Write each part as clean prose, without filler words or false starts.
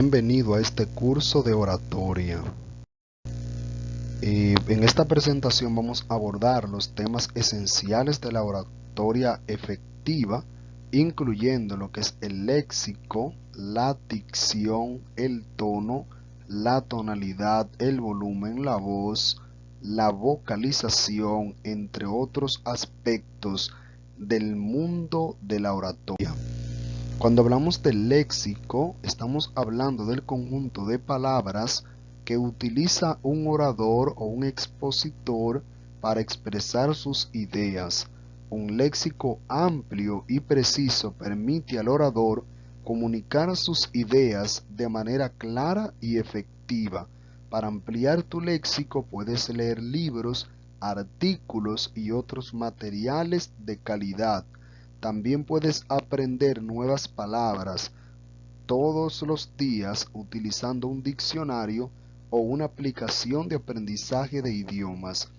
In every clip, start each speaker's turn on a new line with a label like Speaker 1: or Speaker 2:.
Speaker 1: Bienvenido a este curso de oratoria. En esta presentación vamos a abordar los temas esenciales de la oratoria efectiva, incluyendo lo que es el léxico, la dicción, el tono, la tonalidad, el volumen, la voz, la vocalización, entre otros aspectos del mundo de la oratoria. Cuando hablamos del léxico, estamos hablando del conjunto de palabras que utiliza un orador o un expositor para expresar sus ideas. Un léxico amplio y preciso permite al orador comunicar sus ideas de manera clara y efectiva. Para ampliar tu léxico puedes leer libros, artículos y otros materiales de calidad. También puedes aprender nuevas palabras todos los días utilizando un diccionario o una aplicación de aprendizaje de idiomas.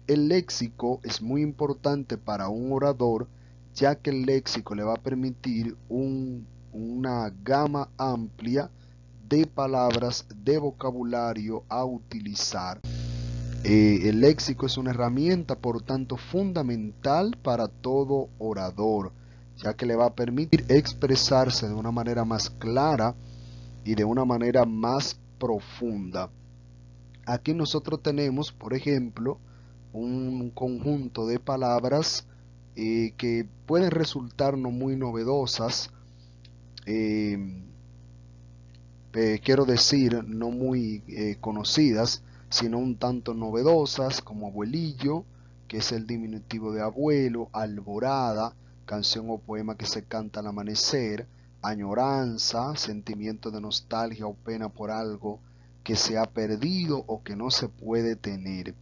Speaker 1: El léxico es muy importante para un orador, ya que el léxico le va a permitir una gama amplia de palabras, de vocabulario a utilizar. El léxico es una herramienta, por tanto, fundamental para todo orador, ya que le va a permitir expresarse de una manera más clara y de una manera más profunda. Aquí nosotros tenemos, por ejemplo, un conjunto de palabras que pueden resultarnos muy novedosas, eh, quiero decir, no muy conocidas, sino un tanto novedosas, como abuelillo, que es el diminutivo de abuelo, alborada, canción o poema que se canta al amanecer, añoranza, sentimiento de nostalgia o pena por algo que se ha perdido o que no se puede tener.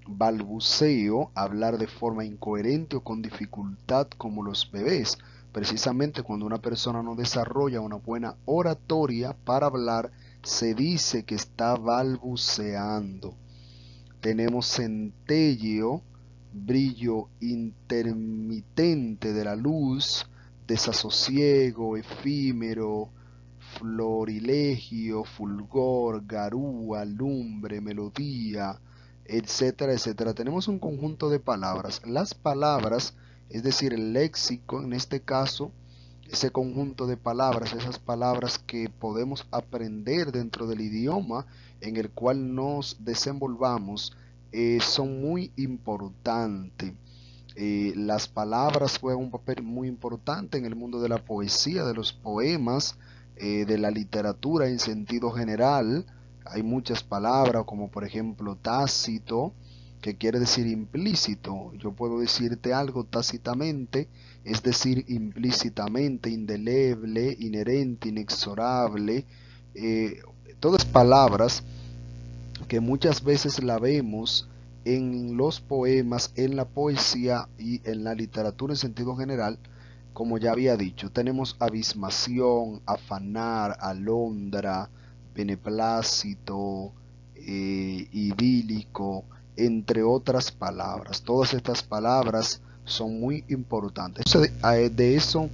Speaker 1: Balbuceo, hablar de forma incoherente o con dificultad como los bebés. Precisamente cuando una persona no desarrolla una buena oratoria para hablar, se dice que está balbuceando. Tenemos centelleo, brillo intermitente de la luz, desasosiego, efímero, florilegio, fulgor, garúa, lumbre, melodía, etcétera, etcétera. Tenemos un conjunto de palabras. Las palabras, es decir, el léxico, en este caso, ese conjunto de palabras, esas palabras que podemos aprender dentro del idioma en el cual nos desenvolvamos, son muy importantes. Las palabras juegan un papel muy importante en el mundo de la poesía, de los poemas, de la literatura en sentido general. Hay muchas palabras como por ejemplo tácito, que quiere decir implícito. Yo puedo decirte algo tácitamente, es decir, implícitamente, indeleble, inherente, inexorable. eh, Todas palabras que muchas veces la vemos en los poemas, en la poesía y en la literatura en sentido general. Como ya había dicho, tenemos abismación, afanar, alondra, beneplácito, idílico, entre otras palabras. Todas estas palabras son muy importantes. De eso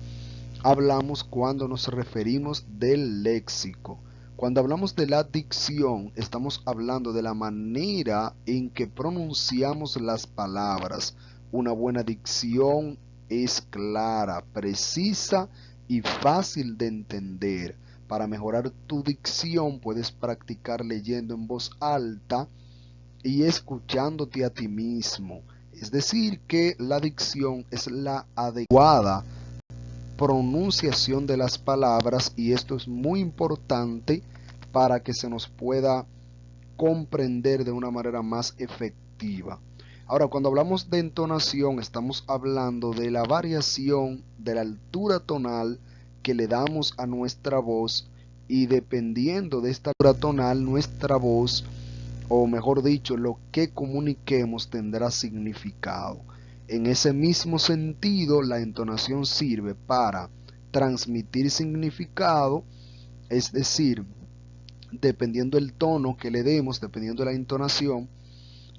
Speaker 1: hablamos cuando nos referimos del léxico. Cuando hablamos de la dicción, estamos hablando de la manera en que pronunciamos las palabras. Una buena dicción es clara, precisa y fácil de entender. Para mejorar tu dicción puedes practicar leyendo en voz alta y escuchándote a ti mismo. Es decir, que la dicción es la adecuada pronunciación de las palabras, y esto es muy importante para que se nos pueda comprender de una manera más efectiva. Ahora, cuando hablamos de entonación, estamos hablando de la variación de la altura tonal que le damos a nuestra voz, y dependiendo de esta altura tonal, nuestra voz, o mejor dicho, lo que comuniquemos tendrá significado. En ese mismo sentido, la entonación sirve para transmitir significado, es decir, dependiendo del tono que le demos, dependiendo de la entonación,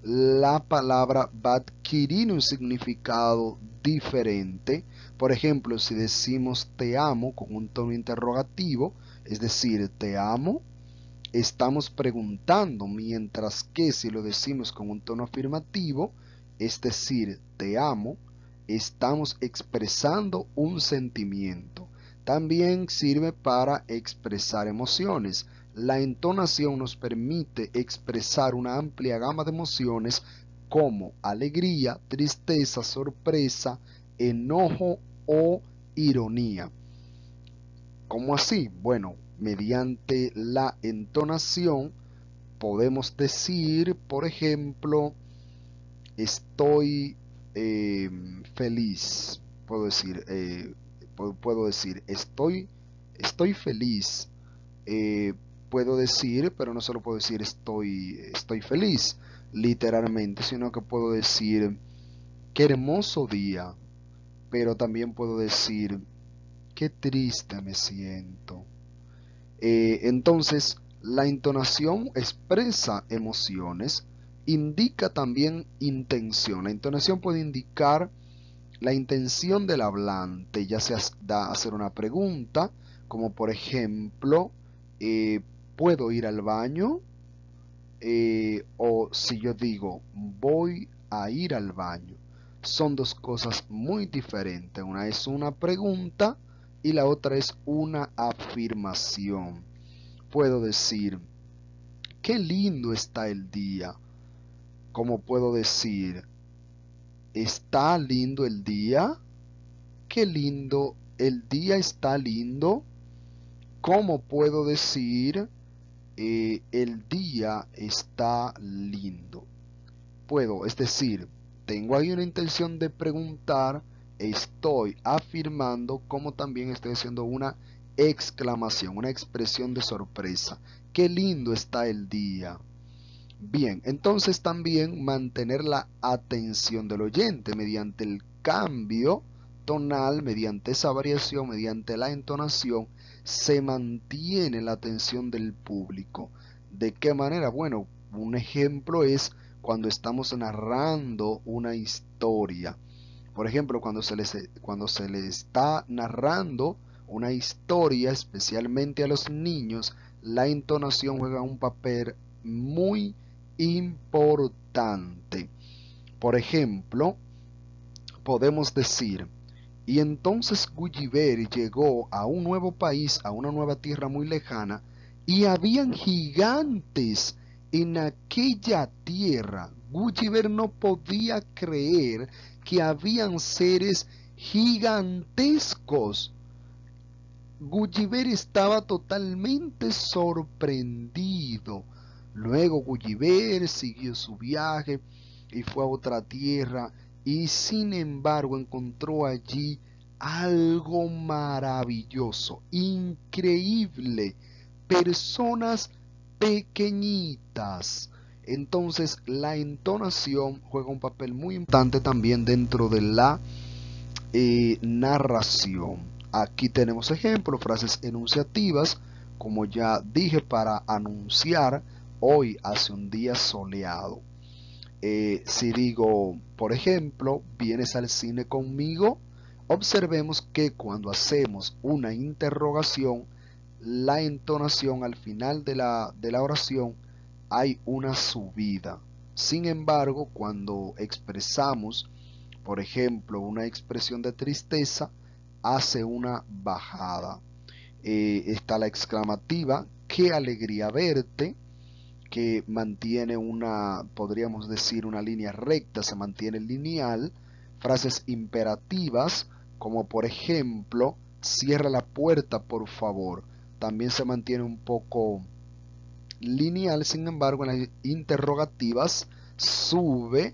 Speaker 1: la palabra va a adquirir un significado diferente. Por ejemplo, si decimos te amo con un tono interrogativo, es decir, te amo, estamos preguntando, mientras que si lo decimos con un tono afirmativo, es decir, te amo, estamos expresando un sentimiento. También sirve para expresar emociones. La entonación nos permite expresar una amplia gama de emociones como alegría, tristeza, sorpresa, enojo o ironía. ¿Cómo así? Bueno, mediante la entonación podemos decir, por ejemplo, estoy feliz. Puedo decir, estoy feliz. Eh, Puedo decir, pero no solo puedo decir estoy feliz, literalmente, sino que puedo decir, qué hermoso día. Pero también puedo decir, qué triste me siento. Entonces, la entonación expresa emociones, indica también intención. La entonación puede indicar la intención del hablante, ya sea hacer una pregunta, como por ejemplo, ¿puedo ir al baño? O si yo digo, voy a ir al baño. Son dos cosas muy diferentes. Una es una pregunta y la otra es una afirmación. Puedo decir, qué lindo está el día. Como puedo decir, ¿está lindo el día? Qué lindo, el día está lindo. ¿Cómo puedo decir, el día está lindo? Es decir, tengo ahí una intención de preguntar, estoy afirmando, como también estoy haciendo una exclamación, una expresión de sorpresa. Qué lindo está el día. Bien, entonces también mantener la atención del oyente mediante el cambio tonal, mediante esa variación, mediante la entonación, se mantiene la atención del público. ¿De qué manera? Bueno, un ejemplo es cuando estamos narrando una historia. Por ejemplo, cuando se les está narrando una historia, especialmente a los niños, la entonación juega un papel muy importante. Por ejemplo, podemos decir, y entonces Gulliver llegó a un nuevo país, a una nueva tierra muy lejana, y habían gigantes en aquella tierra. Gulliver no podía creer que habían seres gigantescos. Gulliver estaba totalmente sorprendido. Luego Gulliver siguió su viaje y fue a otra tierra y sin embargo encontró allí algo maravilloso, increíble, personas pequeñitas. Entonces la entonación juega un papel muy importante también dentro de la narración. Aquí tenemos ejemplos, frases enunciativas, como ya dije, para anunciar hoy hace un día soleado. Si digo, por ejemplo, ¿vienes al cine conmigo? Observemos que cuando hacemos una interrogación, la entonación al final de la oración hay una subida. Sin embargo, cuando expresamos, por ejemplo, una expresión de tristeza, hace una bajada. Está la exclamativa, qué alegría verte, que mantiene podríamos decir, una línea recta, se mantiene lineal. Frases imperativas, como por ejemplo, cierra la puerta por favor, también se mantiene un poco lineal. Sin embargo, en las interrogativas sube,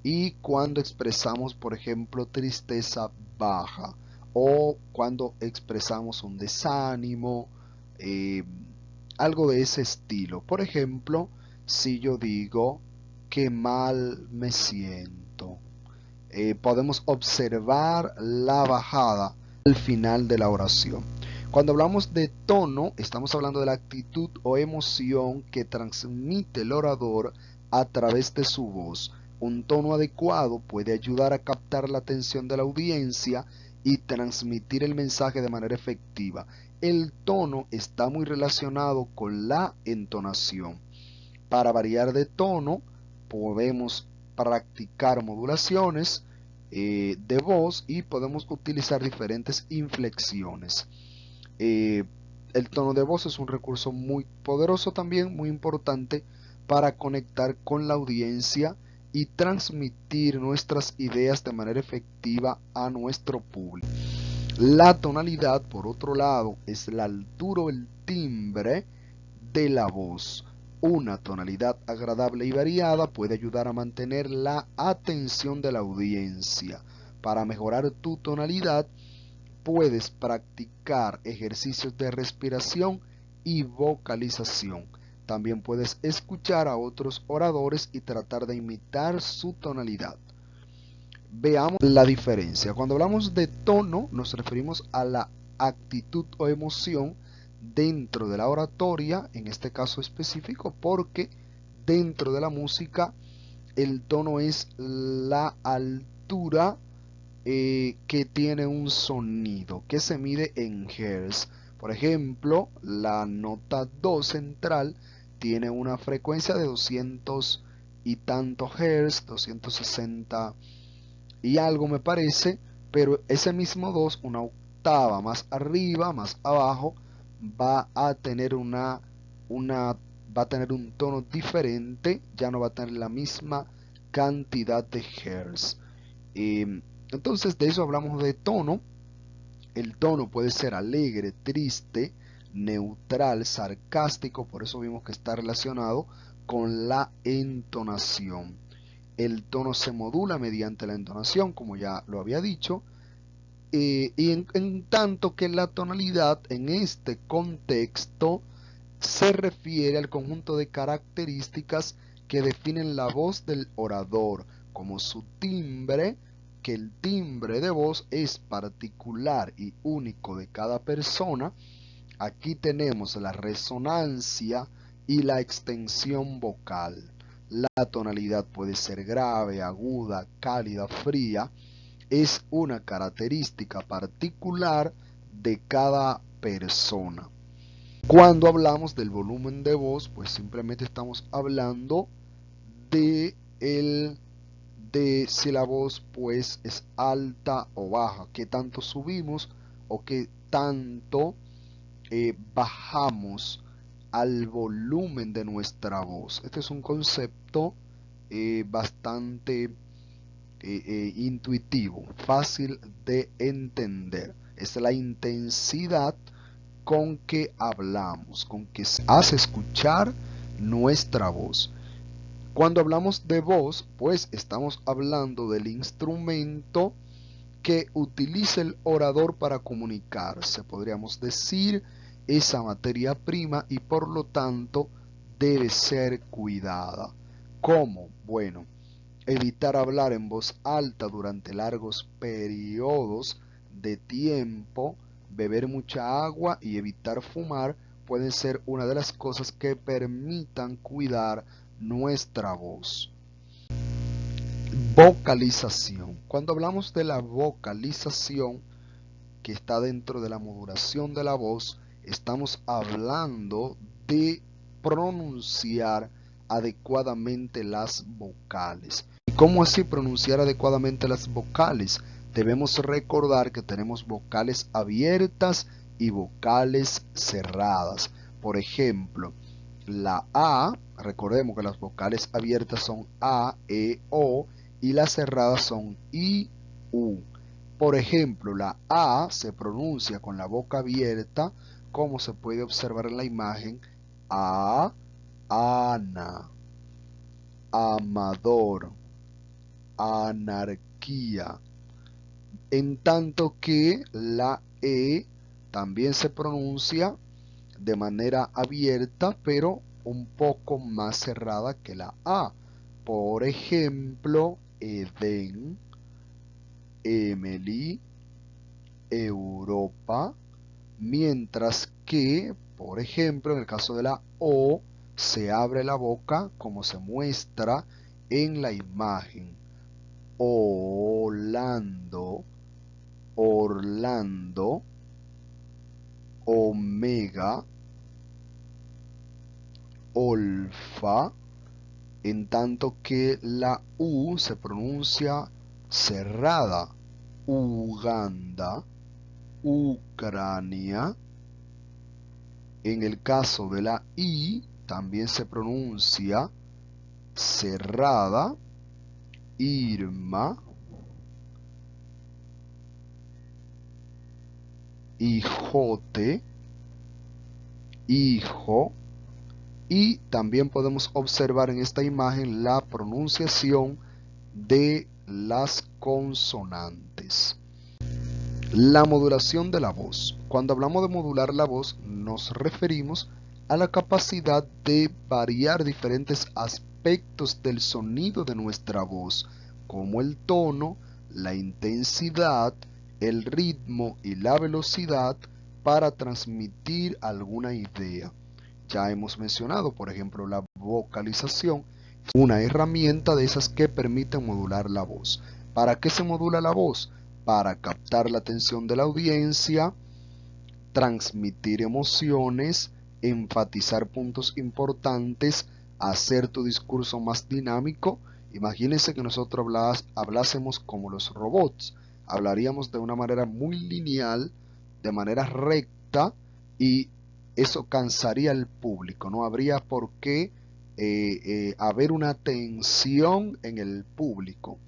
Speaker 1: y cuando expresamos, por ejemplo, tristeza, baja, o cuando expresamos un desánimo, eh, algo de ese estilo. Por ejemplo, si yo digo, qué mal me siento, podemos observar la bajada al final de la oración. Cuando hablamos de tono, estamos hablando de la actitud o emoción que transmite el orador a través de su voz. Un tono adecuado puede ayudar a captar la atención de la audiencia y transmitir el mensaje de manera efectiva. El tono está muy relacionado con la entonación. Para variar de tono, podemos practicar modulaciones de voz y podemos utilizar diferentes inflexiones. El tono de voz es un recurso muy poderoso también, muy importante para conectar con la audiencia y transmitir nuestras ideas de manera efectiva a nuestro público. La tonalidad, por otro lado, es la altura o el timbre de la voz. Una tonalidad agradable y variada puede ayudar a mantener la atención de la audiencia. Para mejorar tu tonalidad, puedes practicar ejercicios de respiración y vocalización. También puedes escuchar a otros oradores y tratar de imitar su tonalidad. Veamos la diferencia. Cuando hablamos de tono, nos referimos a la actitud o emoción dentro de la oratoria, en este caso específico, porque dentro de la música el tono es la altura que tiene un sonido que se mide en hertz. Por ejemplo, la nota do central tiene una frecuencia de 200 y tantos hertz, 260 y algo me parece, pero ese mismo 2, una octava más arriba, más abajo, va a tener va a tener un tono diferente, ya no va a tener la misma cantidad de hertz. Entonces de eso hablamos de tono. El tono puede ser alegre, triste, neutral, sarcástico, por eso vimos que está relacionado con la entonación. El tono se modula mediante la entonación, como ya lo había dicho, y en tanto que la tonalidad en este contexto se refiere al conjunto de características que definen la voz del orador, como su timbre, que el timbre de voz es particular y único de cada persona. Aquí tenemos la resonancia y la extensión vocal. La tonalidad puede ser grave, aguda, cálida, fría. Es una característica particular de cada persona. Cuando hablamos del volumen de voz, pues simplemente estamos hablando de si la voz pues es alta o baja, qué tanto subimos o qué tanto bajamos al volumen de nuestra voz. Este es un concepto bastante intuitivo, fácil de entender. Es la intensidad con que hablamos, con que se hace escuchar nuestra voz. Cuando hablamos de voz, pues estamos hablando del instrumento que utiliza el orador para comunicarse, podríamos decir, esa materia prima y por lo tanto debe ser cuidada. ¿Cómo? Bueno, evitar hablar en voz alta durante largos periodos de tiempo, beber mucha agua y evitar fumar pueden ser una de las cosas que permitan cuidar nuestra voz. Vocalización. Cuando hablamos de la vocalización que está dentro de la modulación de la voz, estamos hablando de pronunciar adecuadamente las vocales. ¿Y cómo así pronunciar adecuadamente las vocales? Debemos recordar que tenemos vocales abiertas y vocales cerradas. Por ejemplo, la A, recordemos que las vocales abiertas son A, E, O y las cerradas son I, U. Por ejemplo, la A se pronuncia con la boca abierta, como se puede observar en la imagen, A, Ana, Amador, anarquía. En tanto que la E también se pronuncia de manera abierta, pero un poco más cerrada que la A. Por ejemplo, Edén, Emily, Europa, mientras que, por ejemplo, en el caso de la O, se abre la boca como se muestra en la imagen. Orlando, Orlando, omega, olfa, en tanto que la U se pronuncia cerrada. Uganda, Ucrania. En el caso de la I también se pronuncia cerrada. Irma, hijote, hijo. Y también podemos observar en esta imagen la pronunciación de las consonantes. La modulación de la voz. Cuando hablamos de modular la voz, nos referimos a la capacidad de variar diferentes aspectos del sonido de nuestra voz, como el tono, la intensidad, el ritmo y la velocidad para transmitir alguna idea. Ya hemos mencionado, por ejemplo, la vocalización, una herramienta de esas que permiten modular la voz. ¿Para qué se modula la voz? Para captar la atención de la audiencia, transmitir emociones, enfatizar puntos importantes, hacer tu discurso más dinámico. Imagínense que nosotros hablásemos como los robots. Hablaríamos de una manera muy lineal, de manera recta, y eso cansaría al público. No habría por qué haber una tensión en el público.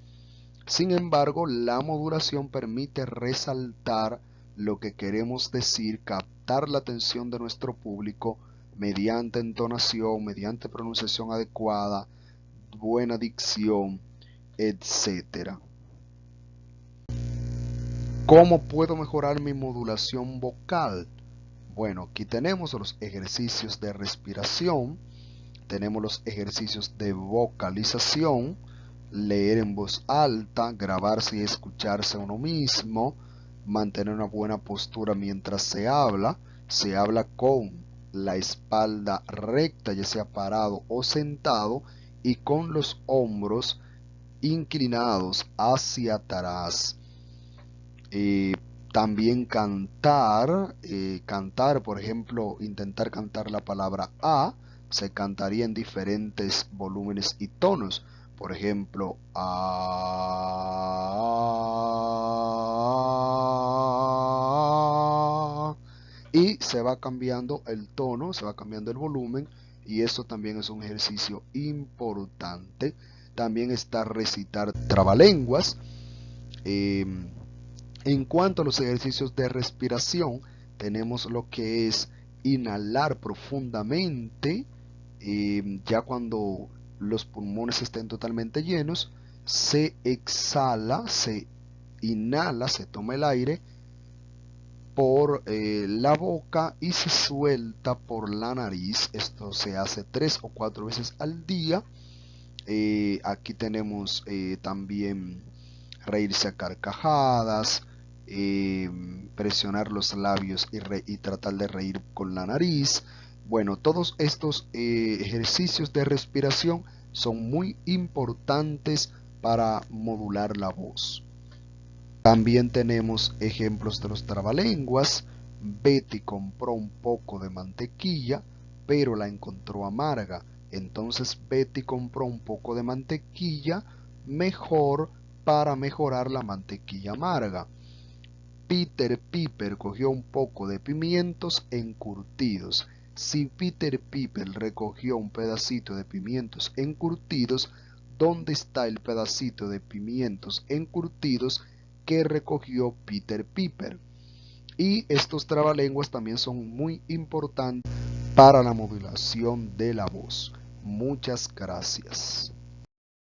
Speaker 1: Sin embargo, la modulación permite resaltar lo que queremos decir, captar la atención de nuestro público mediante entonación, mediante pronunciación adecuada, buena dicción, etc. ¿Cómo puedo mejorar mi modulación vocal? Bueno, aquí tenemos los ejercicios de respiración, tenemos los ejercicios de vocalización, leer en voz alta, grabarse y escucharse a uno mismo, mantener una buena postura mientras se habla con la espalda recta, ya sea parado o sentado, y con los hombros inclinados hacia atrás. También cantar, por ejemplo, intentar cantar la palabra A, se cantaría en diferentes volúmenes y tonos. Por ejemplo, A, y se va cambiando el tono, se va cambiando el volumen, y eso también es un ejercicio importante. También está recitar trabalenguas. En cuanto a los ejercicios de respiración, tenemos lo que es inhalar profundamente, ya cuando los pulmones estén totalmente llenos, se exhala, se inhala, se toma el aire por la boca y se suelta por la nariz. Esto se hace 3 o 4 veces al día. Aquí tenemos también reírse a carcajadas, presionar los labios y tratar de reír con la nariz. Bueno, todos estos ejercicios de respiración son muy importantes para modular la voz. También tenemos ejemplos de los trabalenguas. Betty compró un poco de mantequilla, pero la encontró amarga. Entonces Betty compró un poco de mantequilla mejor para mejorar la mantequilla amarga. Peter Piper cogió un poco de pimientos encurtidos. Si Peter Piper recogió un pedacito de pimientos encurtidos, ¿dónde está el pedacito de pimientos encurtidos que recogió Peter Piper? Y estos trabalenguas también son muy importantes para la modulación de la voz. Muchas gracias.